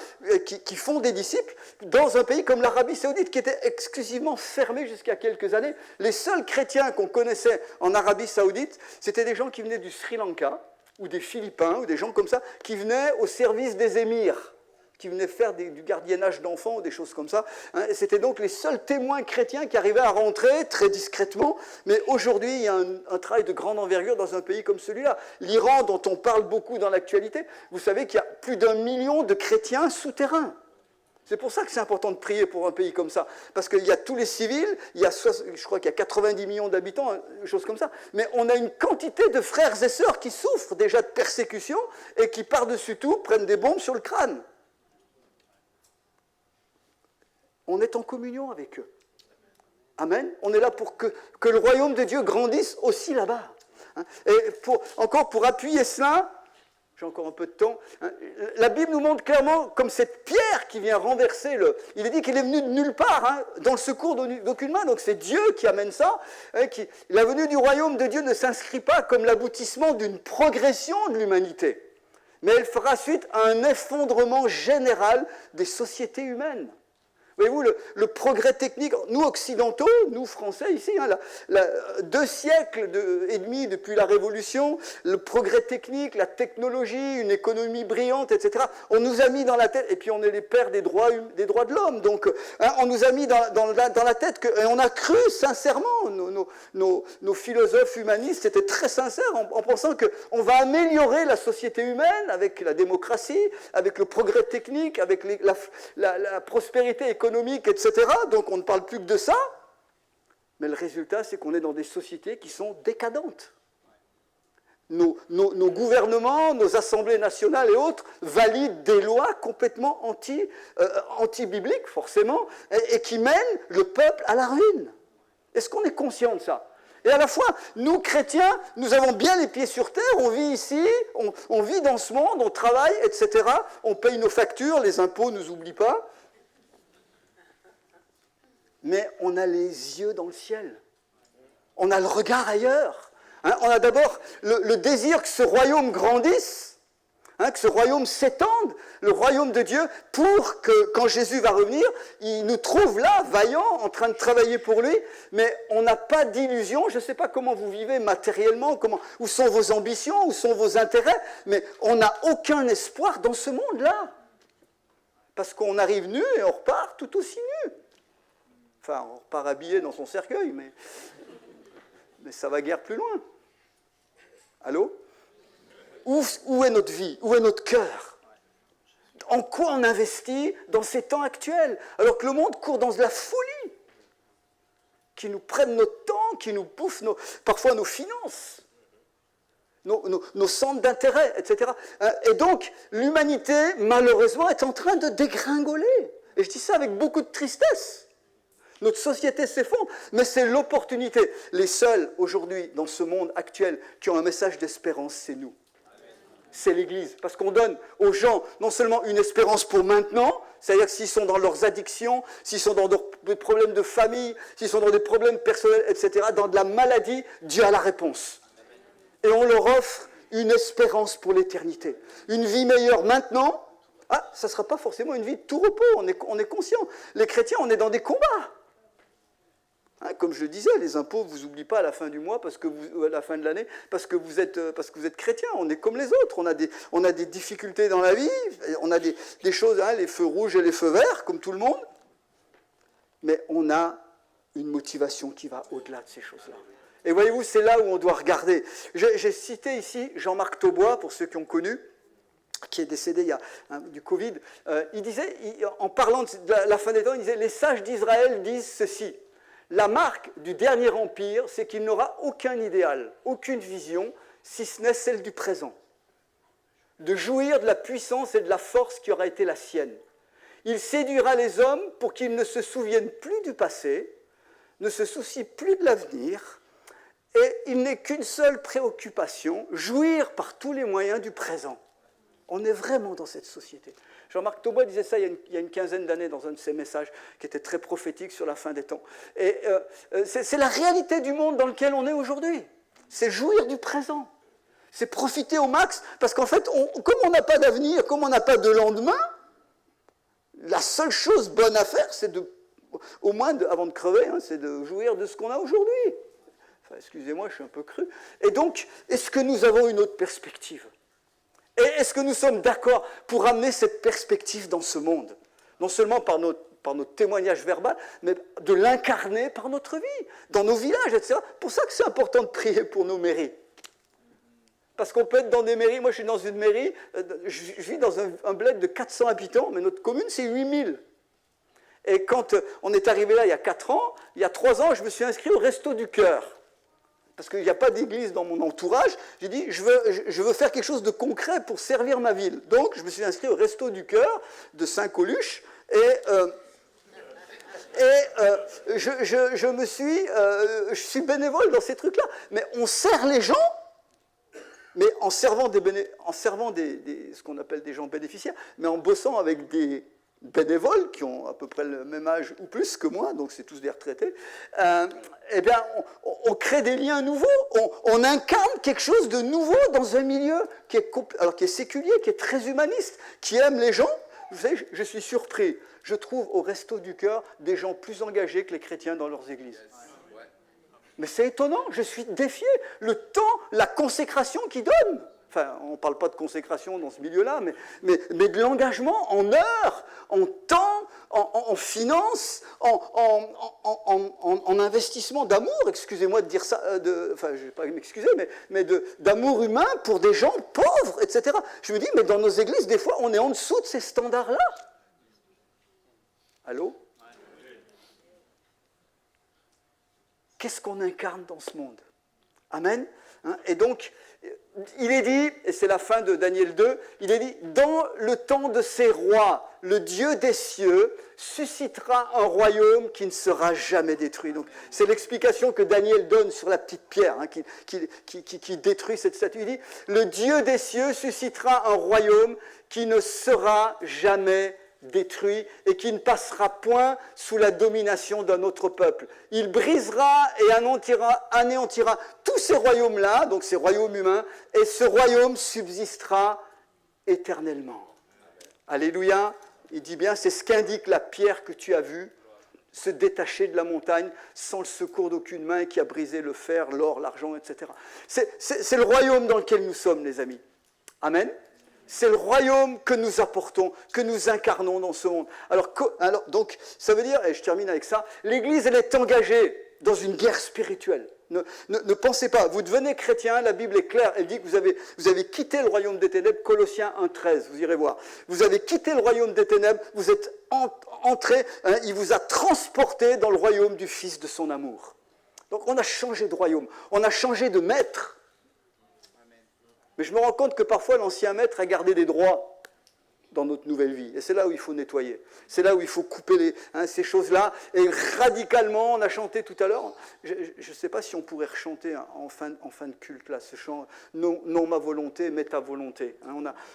qui font des disciples, dans un pays comme l'Arabie Saoudite, qui était exclusivement fermé jusqu'à quelques années. Les seuls chrétiens qu'on connaissait en Arabie Saoudite, c'était des gens qui venaient du Sri Lanka, ou des Philippins, ou des gens comme ça, qui venaient au service des émirs, qui venaient faire du gardiennage d'enfants, ou des choses comme ça. Et c'était donc les seuls témoins chrétiens qui arrivaient à rentrer très discrètement. Mais aujourd'hui, il y a un travail de grande envergure dans un pays comme celui-là. L'Iran, dont on parle beaucoup dans l'actualité, vous savez qu'il y a plus d'1 million de chrétiens souterrains. C'est pour ça que c'est important de prier pour un pays comme ça. Parce qu'il y a tous les civils, je crois qu'il y a 90 millions d'habitants, une chose comme ça. Mais on a une quantité de frères et sœurs qui souffrent déjà de persécution et qui, par-dessus tout, prennent des bombes sur le crâne. On est en communion avec eux. Amen. On est là pour que le royaume de Dieu grandisse aussi là-bas. Et pour appuyer cela, j'ai encore un peu de temps, la Bible nous montre clairement comme cette pierre qui vient renverser il est dit qu'il est venu de nulle part, dans le secours d'aucune main, donc c'est Dieu qui amène ça. La venue du royaume de Dieu ne s'inscrit pas comme l'aboutissement d'une progression de l'humanité, mais elle fera suite à un effondrement général des sociétés humaines. Voyez-vous, le progrès technique, nous occidentaux, nous français ici, 2 siècles et demi depuis la Révolution, le progrès technique, la technologie, une économie brillante, etc., on nous a mis dans la tête, et puis on est les pères des droits de l'homme, donc on nous a mis dans la tête, et on a cru sincèrement, nos philosophes humanistes étaient très sincères en pensant qu'on va améliorer la société humaine avec la démocratie, avec le progrès technique, avec la prospérité économique, etc. Donc on ne parle plus que de ça. Mais le résultat, c'est qu'on est dans des sociétés qui sont décadentes. Nos gouvernements, nos assemblées nationales et autres valident des lois complètement anti-bibliques, forcément, et qui mènent le peuple à la ruine. Est-ce qu'on est conscient de ça? Et à la fois, nous, chrétiens, nous avons bien les pieds sur terre, on vit ici, on vit dans ce monde, on travaille, etc. On paye nos factures, les impôts ne nous oublient pas. Mais on a les yeux dans le ciel. On a le regard ailleurs. Hein, on a d'abord le désir que ce royaume grandisse, hein, que ce royaume s'étende, le royaume de Dieu, pour que, quand Jésus va revenir, il nous trouve là, vaillants, en train de travailler pour lui, mais on n'a pas d'illusion. Je ne sais pas comment vous vivez matériellement, où sont vos ambitions, où sont vos intérêts, mais on n'a aucun espoir dans ce monde-là. Parce qu'on arrive nu et on repart tout aussi nu. Enfin, on repart habillé dans son cercueil, mais ça va guère plus loin. Allô ? Où est notre vie ? Où est notre cœur ? En quoi on investit dans ces temps actuels ? Alors que le monde court dans de la folie, qui nous prennent notre temps, qui nous bouffent parfois nos finances, nos centres d'intérêt, etc. Et donc, l'humanité, malheureusement, est en train de dégringoler. Et je dis ça avec beaucoup de tristesse. Notre société s'effondre, mais c'est l'opportunité. Les seuls, aujourd'hui, dans ce monde actuel, qui ont un message d'espérance, c'est nous. C'est l'Église. Parce qu'on donne aux gens non seulement une espérance pour maintenant, c'est-à-dire que s'ils sont dans leurs addictions, s'ils sont dans des problèmes de famille, s'ils sont dans des problèmes personnels, etc., dans de la maladie, Dieu a la réponse. Et on leur offre une espérance pour l'éternité. Une vie meilleure maintenant. Ah, ça ne sera pas forcément une vie de tout repos, on est conscient. Les chrétiens, on est dans des combats. Hein, comme je le disais, les impôts ne vous oublient pas à la fin du mois, à la fin de l'année, parce que vous êtes chrétien. On est comme les autres. On a des difficultés dans la vie, on a des choses, hein, les feux rouges et les feux verts, comme tout le monde. Mais on a une motivation qui va au-delà de ces choses-là. Et voyez-vous, c'est là où on doit regarder. J'ai cité ici Jean-Marc Taubois, pour ceux qui ont connu, qui est décédé il y a du Covid. Il disait, en parlant de la fin des temps, il disait « Les sages d'Israël disent ceci. La marque du dernier empire, c'est qu'il n'aura aucun idéal, aucune vision, si ce n'est celle du présent. De jouir de la puissance et de la force qui aura été la sienne. Il séduira les hommes pour qu'ils ne se souviennent plus du passé, ne se soucient plus de l'avenir, et il n'est qu'une seule préoccupation, jouir par tous les moyens du présent. » On est vraiment dans cette société. Jean-Marc Taubois disait ça il y a une quinzaine d'années dans un de ses messages qui était très prophétique sur la fin des temps. Et c'est la réalité du monde dans lequel on est aujourd'hui. C'est jouir du présent. C'est profiter au max, parce qu'en fait, comme on n'a pas d'avenir, comme on n'a pas de lendemain, la seule chose bonne à faire, c'est au moins, avant de crever, hein, c'est de jouir de ce qu'on a aujourd'hui. Enfin, excusez-moi, je suis un peu cru. Et donc, est-ce que nous avons une autre perspective ? Et est-ce que nous sommes d'accord pour amener cette perspective dans ce monde ? Non seulement par notre témoignage verbal, mais de l'incarner par notre vie, dans nos villages, etc. C'est pour ça que c'est important de prier pour nos mairies. Parce qu'on peut être dans des mairies, moi je suis dans une mairie, je vis dans un bled de 400 habitants, mais notre commune c'est 8000. Et quand on est arrivé là il y a 4 ans, il y a 3 ans, je me suis inscrit au Resto du Cœur. Parce qu'il n'y a pas d'église dans mon entourage, j'ai dit, je veux faire quelque chose de concret pour servir ma ville. Donc, je me suis inscrit au Resto du Cœur de Saint-Coluche, je suis bénévole dans ces trucs-là. Mais on sert les gens, mais en servant ce qu'on appelle des gens bénéficiaires, mais en bossant avec des bénévoles qui ont à peu près le même âge ou plus que moi, donc c'est tous des retraités, eh bien, on crée des liens nouveaux, on incarne quelque chose de nouveau dans un milieu qui est séculier, qui est très humaniste, qui aime les gens. Vous savez, je suis surpris, je trouve au Resto du Cœur des gens plus engagés que les chrétiens dans leurs églises. Mais c'est étonnant, je suis défié. Le temps, la consécration qu'ils donnent. Enfin, on ne parle pas de consécration dans ce milieu-là, mais de l'engagement en heures, en temps, en finances, en investissement d'amour, excusez-moi de dire ça, enfin, je ne vais pas m'excuser, mais d'amour humain pour des gens pauvres, etc. Je me dis, mais dans nos églises, des fois, on est en dessous de ces standards-là. Allô ? Qu'est-ce qu'on incarne dans ce monde ? Amen. Et donc, il est dit, et c'est la fin de Daniel 2, il est dit, dans le temps de ces rois, le Dieu des cieux suscitera un royaume qui ne sera jamais détruit. Donc, c'est l'explication que Daniel donne sur la petite pierre qui détruit cette statue. Il dit, le Dieu des cieux suscitera un royaume qui ne sera jamais détruit et qui ne passera point sous la domination d'un autre peuple. Il brisera et anéantira tous ces royaumes-là, donc ces royaumes humains, et ce royaume subsistera éternellement. Alléluia. Il dit bien, c'est ce qu'indique la pierre que tu as vue se détacher de la montagne sans le secours d'aucune main et qui a brisé le fer, l'or, l'argent, etc. C'est le royaume dans lequel nous sommes, les amis. Amen. C'est le royaume que nous apportons, que nous incarnons dans ce monde. Alors donc, ça veut dire, et je termine avec ça, l'Église, elle est engagée dans une guerre spirituelle. Ne pensez pas, vous devenez chrétien, la Bible est claire, elle dit que vous avez quitté le royaume des ténèbres, Colossiens 1,13, vous irez voir. Vous avez quitté le royaume des ténèbres, vous êtes entré, il vous a transporté dans le royaume du Fils de son amour. Donc on a changé de royaume, on a changé de maître. Mais je me rends compte que parfois l'ancien maître a gardé des droits dans notre nouvelle vie. Et c'est là où il faut nettoyer. C'est là où il faut couper ces choses-là. Et radicalement, on a chanté tout à l'heure, je ne sais pas si on pourrait rechanter en fin de culte, là, ce chant « Non ma volonté, mais ta volonté ».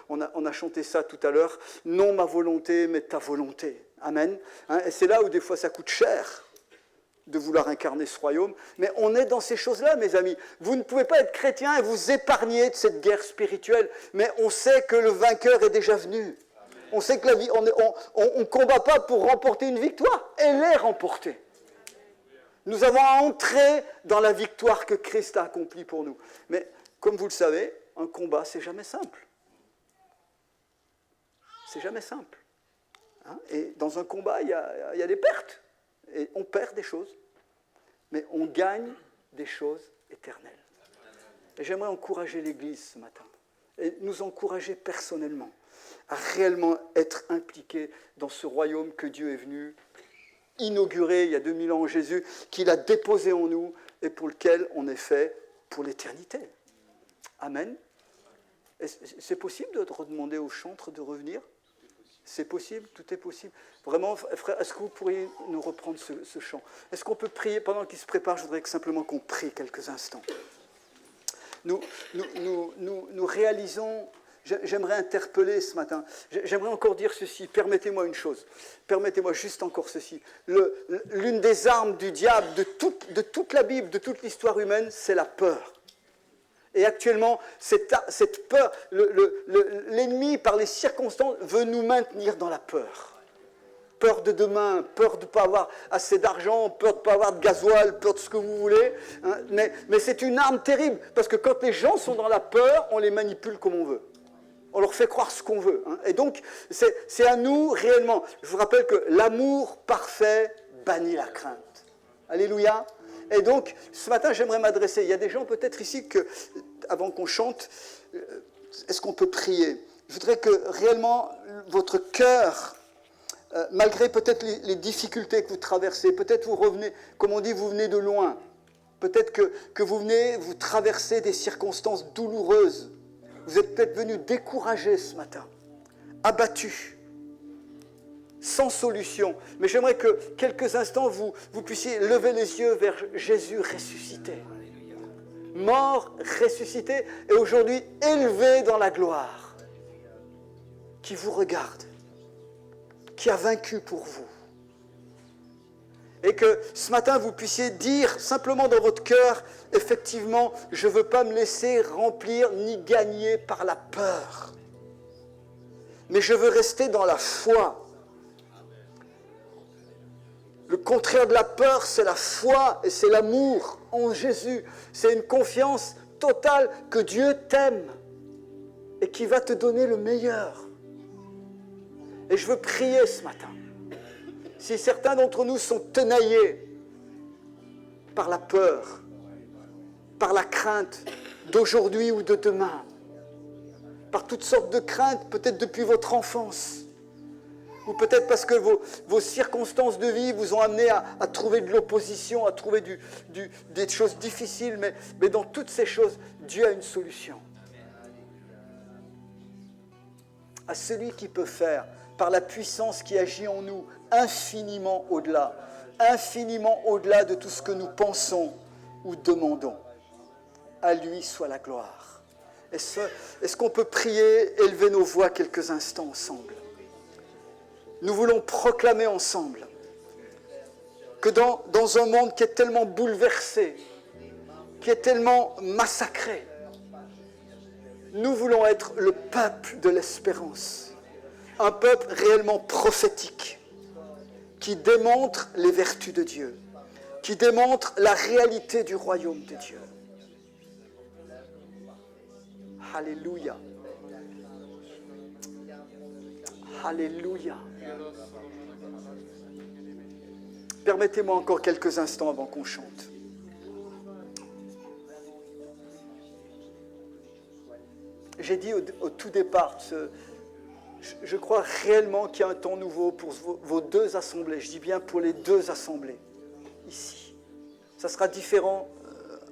On a chanté ça tout à l'heure. « Non ma volonté, mais ta volonté ». Amen. Et c'est là où des fois ça coûte cher de vouloir incarner ce royaume, mais on est dans ces choses-là, mes amis. Vous ne pouvez pas être chrétien et vous épargner de cette guerre spirituelle, mais on sait que le vainqueur est déjà venu. Amen. On sait que la vie, on ne combat pas pour remporter une victoire, elle est remportée. Nous avons à entrer dans la victoire que Christ a accomplie pour nous. Mais comme vous le savez, un combat, c'est jamais simple. C'est jamais simple. Et dans un combat, il y a des pertes. Et on perd des choses, mais on gagne des choses éternelles. Et j'aimerais encourager l'Église ce matin, et nous encourager personnellement, à réellement être impliqués dans ce royaume que Dieu est venu inaugurer il y a 2000 ans en Jésus, qu'il a déposé en nous, et pour lequel on est fait pour l'éternité. Amen. Et c'est possible de redemander aux chantres de revenir ? C'est possible, tout est possible. Vraiment, frère, est-ce que vous pourriez nous reprendre ce chant ? Est-ce qu'on peut prier pendant qu'il se prépare ? Je voudrais simplement qu'on prie quelques instants. Nous réalisons, j'aimerais interpeller ce matin, j'aimerais encore dire ceci, permettez-moi une chose, permettez-moi juste encore ceci. L'une des armes du diable, de toute la Bible, de toute l'histoire humaine, c'est la peur. Et actuellement, cette peur, l'ennemi, par les circonstances, veut nous maintenir dans la peur. Peur de demain, peur de ne pas avoir assez d'argent, peur de ne pas avoir de gasoil, peur de ce que vous voulez. Hein. Mais c'est une arme terrible, parce que quand les gens sont dans la peur, on les manipule comme on veut. On leur fait croire ce qu'on veut. Hein. Et donc, c'est à nous, réellement. Je vous rappelle que l'amour parfait bannit la crainte. Alléluia. Et donc, ce matin, j'aimerais m'adresser. Il y a des gens peut-être ici que, avant qu'on chante, est-ce qu'on peut prier ? Je voudrais que réellement votre cœur, malgré peut-être les difficultés que vous traversez, peut-être vous revenez, comme on dit, vous venez de loin. Peut-être que vous traversez des circonstances douloureuses. Vous êtes peut-être venu découragé ce matin, abattu, sans solution. Mais j'aimerais que quelques instants, vous puissiez lever les yeux vers Jésus ressuscité. Mort, ressuscité, et aujourd'hui élevé dans la gloire, qui vous regarde, qui a vaincu pour vous. Et que ce matin, vous puissiez dire simplement dans votre cœur, effectivement, je ne veux pas me laisser remplir ni gagner par la peur, mais je veux rester dans la foi. Le contraire de la peur, c'est la foi et c'est l'amour en Jésus. C'est une confiance totale que Dieu t'aime et qui va te donner le meilleur. Et je veux prier ce matin. Si certains d'entre nous sont tenaillés par la peur, par la crainte d'aujourd'hui ou de demain, par toutes sortes de craintes, peut-être depuis votre enfance, ou peut-être parce que vos circonstances de vie vous ont amené à trouver de l'opposition, à trouver des choses difficiles, mais dans toutes ces choses, Dieu a une solution. À celui qui peut faire, par la puissance qui agit en nous, infiniment au-delà de tout ce que nous pensons ou demandons. À lui soit la gloire. Est-ce qu'on peut prier, élever nos voix quelques instants ensemble? Nous voulons proclamer ensemble que dans un monde qui est tellement bouleversé, qui est tellement massacré, nous voulons être le peuple de l'espérance, un peuple réellement prophétique, qui démontre les vertus de Dieu, qui démontre la réalité du royaume de Dieu. Alléluia. Alléluia. Permettez-moi encore quelques instants avant qu'on chante. J'ai dit au tout départ, je crois réellement qu'il y a un temps nouveau pour vos deux assemblées. Je dis bien pour les deux assemblées, ici. Ça sera différent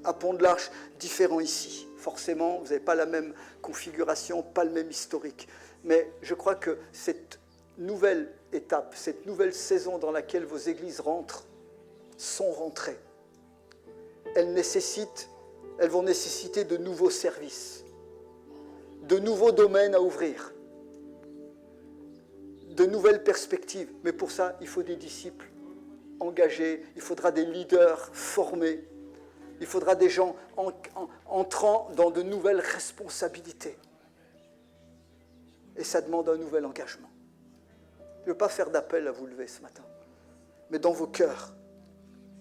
à Pont-de-l'Arche, différent ici. Forcément, vous n'avez pas la même configuration, pas le même historique. Mais je crois que cette nouvelle étape, cette nouvelle saison dans laquelle vos églises sont rentrées, elles vont nécessiter de nouveaux services, de nouveaux domaines à ouvrir, de nouvelles perspectives. Mais pour ça, il faut des disciples engagés, il faudra des leaders formés, il faudra des gens entrant dans de nouvelles responsabilités. Et ça demande un nouvel engagement. Je ne veux pas faire d'appel à vous lever ce matin, mais dans vos cœurs,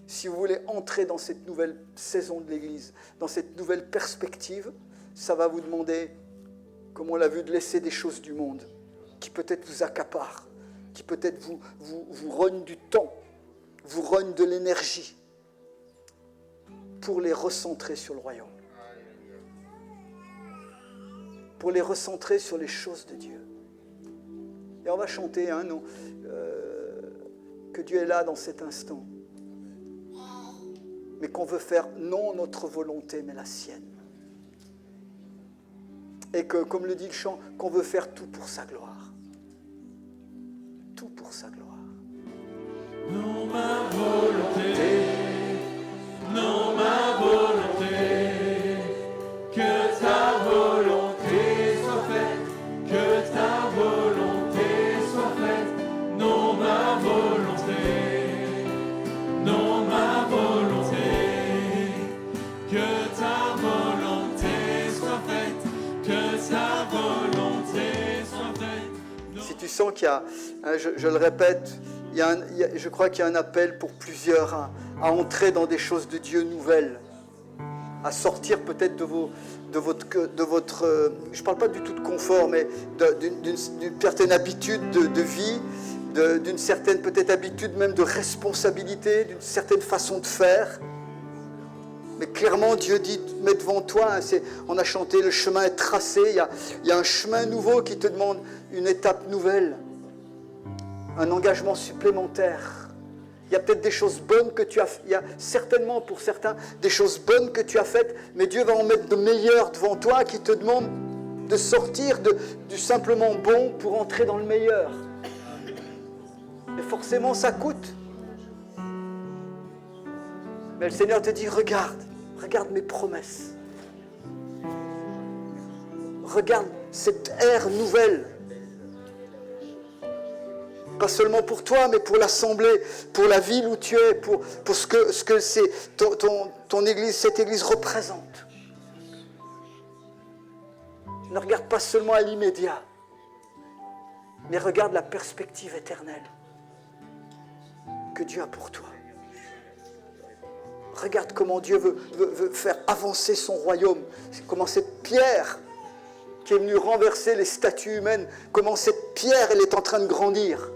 si vous voulez entrer dans cette nouvelle saison de l'Église, dans cette nouvelle perspective, ça va vous demander, comme on l'a vu, de laisser des choses du monde qui peut-être vous accaparent, qui peut-être vous rognent du temps, vous rognent de l'énergie, pour les recentrer sur le royaume, pour les recentrer sur les choses de Dieu. Et on va chanter un nom, que Dieu est là dans cet instant, mais qu'on veut faire non notre volonté, mais la sienne. Et que, comme le dit le chant, qu'on veut faire tout pour sa gloire. Tout pour sa gloire. Non ma volonté, non ma volonté, que ta volonté soit faite, que ta volonté soit faite. Non ma volonté, non ma volonté, que ta volonté soit faite, que ta volonté soit faite. Si tu sens qu'il y a, je le répète, je crois qu'il y a un appel pour plusieurs à entrer dans des choses de Dieu nouvelles, à sortir peut-être de votre je ne parle pas du tout de confort, mais d'une certaine habitude de vie, d'une certaine peut-être habitude même de responsabilité, d'une certaine façon de faire. Mais clairement, Dieu dit, mets devant toi, on a chanté, le chemin est tracé, il y a un chemin nouveau qui te demande une étape nouvelle, un engagement supplémentaire. Il y a peut-être des choses bonnes que tu as faites, il y a certainement pour certains des choses bonnes que tu as faites, mais Dieu va en mettre de meilleures devant toi qui te demandent de sortir du simplement bon pour entrer dans le meilleur. Et forcément, ça coûte. Mais le Seigneur te dit, regarde mes promesses. Regarde cette ère nouvelle. Pas seulement pour toi, mais pour l'assemblée, pour la ville où tu es, pour ce que c'est ton église, cette église représente. Ne regarde pas seulement à l'immédiat, mais regarde la perspective éternelle que Dieu a pour toi. Regarde comment Dieu veut faire avancer son royaume, comment cette pierre qui est venue renverser les statues humaines, comment cette pierre, elle est en train de grandir.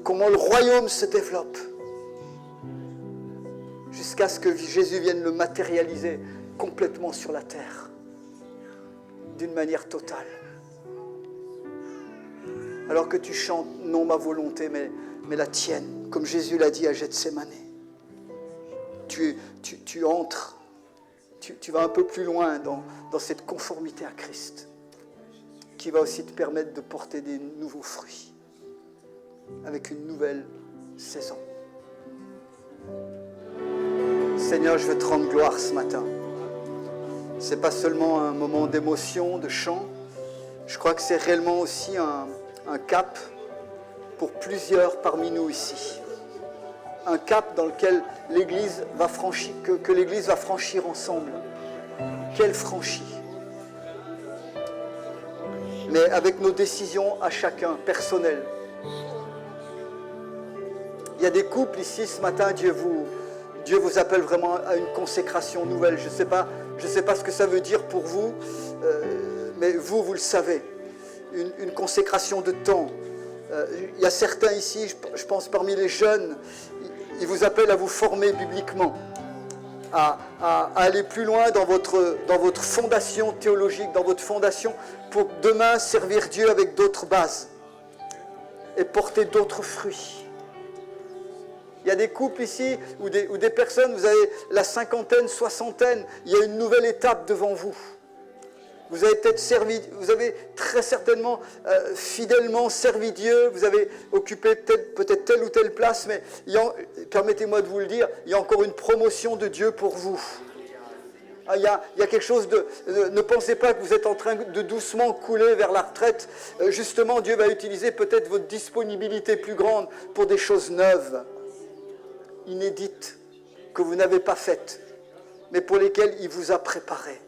Comment le royaume se développe jusqu'à ce que Jésus vienne le matérialiser complètement sur la terre d'une manière totale. alors que tu chantes non ma volonté mais la tienne, comme Jésus l'a dit à Gethsémane. Tu entres, tu vas un peu plus loin dans cette conformité à Christ, qui va aussi te permettre de porter des nouveaux fruits, avec une nouvelle saison. Seigneur, je veux te rendre gloire ce matin. Ce n'est pas seulement un moment d'émotion, de chant. Je crois que c'est réellement aussi un cap pour plusieurs parmi nous ici. Un cap dans lequel l'Église va franchir, que l'Église va franchir ensemble. Qu'elle franchit. Mais avec nos décisions à chacun, personnelles. Il y a des couples ici ce matin, Dieu vous appelle vraiment à une consécration nouvelle. Je ne sais pas ce que ça veut dire pour vous, mais vous le savez. Une consécration de temps. Il y a certains ici, je pense parmi les jeunes, ils vous appellent à vous former bibliquement, à aller plus loin dans votre fondation théologique, dans votre fondation, pour demain servir Dieu avec d'autres bases et porter d'autres fruits. Il y a des couples ici, ou des personnes, vous avez la cinquantaine, soixantaine, il y a une nouvelle étape devant vous. Vous avez peut-être servi, vous avez très certainement fidèlement servi Dieu, vous avez occupé peut-être telle ou telle place, mais permettez-moi de vous le dire, il y a encore une promotion de Dieu pour vous. Il y a quelque chose de... Ne pensez pas que vous êtes en train de doucement couler vers la retraite. Justement, Dieu va utiliser peut-être votre disponibilité plus grande pour des choses neuves, inédites, que vous n'avez pas faites, mais pour lesquelles il vous a préparé.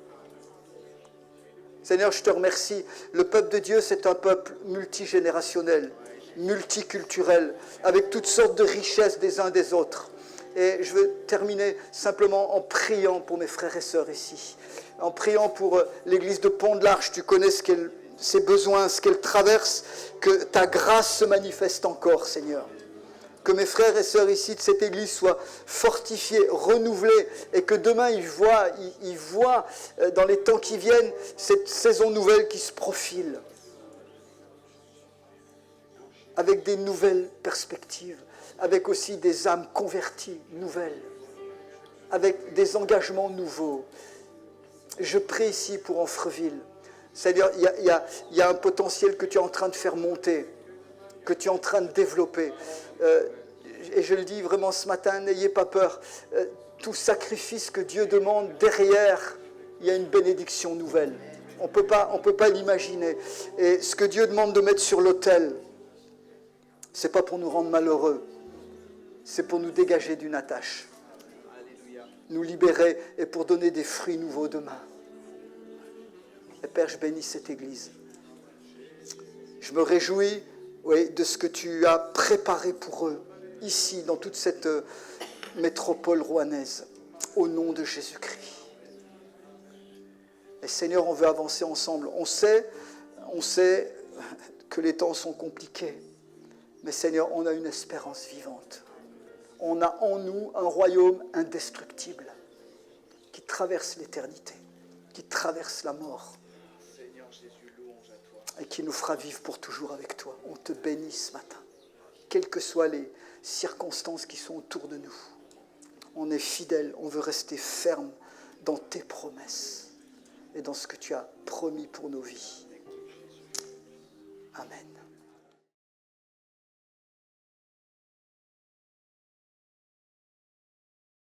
Seigneur, je te remercie. Le peuple de Dieu, c'est un peuple multigénérationnel, multiculturel, avec toutes sortes de richesses des uns des autres. Et je veux terminer simplement en priant pour mes frères et sœurs ici, en priant pour l'église de Pont-de-l'Arche. Tu connais ses besoins, ce qu'elle traverse, que ta grâce se manifeste encore, Seigneur. Que mes frères et sœurs ici de cette église soient fortifiés, renouvelés, et que demain ils voient dans les temps qui viennent cette saison nouvelle qui se profile, avec des nouvelles perspectives, avec aussi des âmes converties nouvelles, avec des engagements nouveaux. Je prie ici pour Amfreville. Seigneur, il y a un potentiel que tu es en train de faire monter, que tu es en train de développer. Et je le dis vraiment ce matin, n'ayez pas peur. Tout sacrifice que Dieu demande, derrière, il y a une bénédiction nouvelle. On peut pas l'imaginer. Et ce que Dieu demande de mettre sur l'autel, ce n'est pas pour nous rendre malheureux, c'est pour nous dégager d'une attache, nous libérer et pour donner des fruits nouveaux demain. Et Père, je bénis cette église. Je me réjouis de ce que tu as préparé pour eux, ici, dans toute cette métropole rouennaise, au nom de Jésus-Christ. Et Seigneur, on veut avancer ensemble. On sait que les temps sont compliqués, mais Seigneur, on a une espérance vivante. On a en nous un royaume indestructible qui traverse l'éternité, qui traverse la mort. Seigneur Jésus, louange à toi. Et qui nous fera vivre pour toujours avec toi. On te bénit ce matin, quelles que soient les circonstances qui sont autour de nous. On est fidèle, on veut rester ferme dans tes promesses et dans ce que tu as promis pour nos vies. Amen.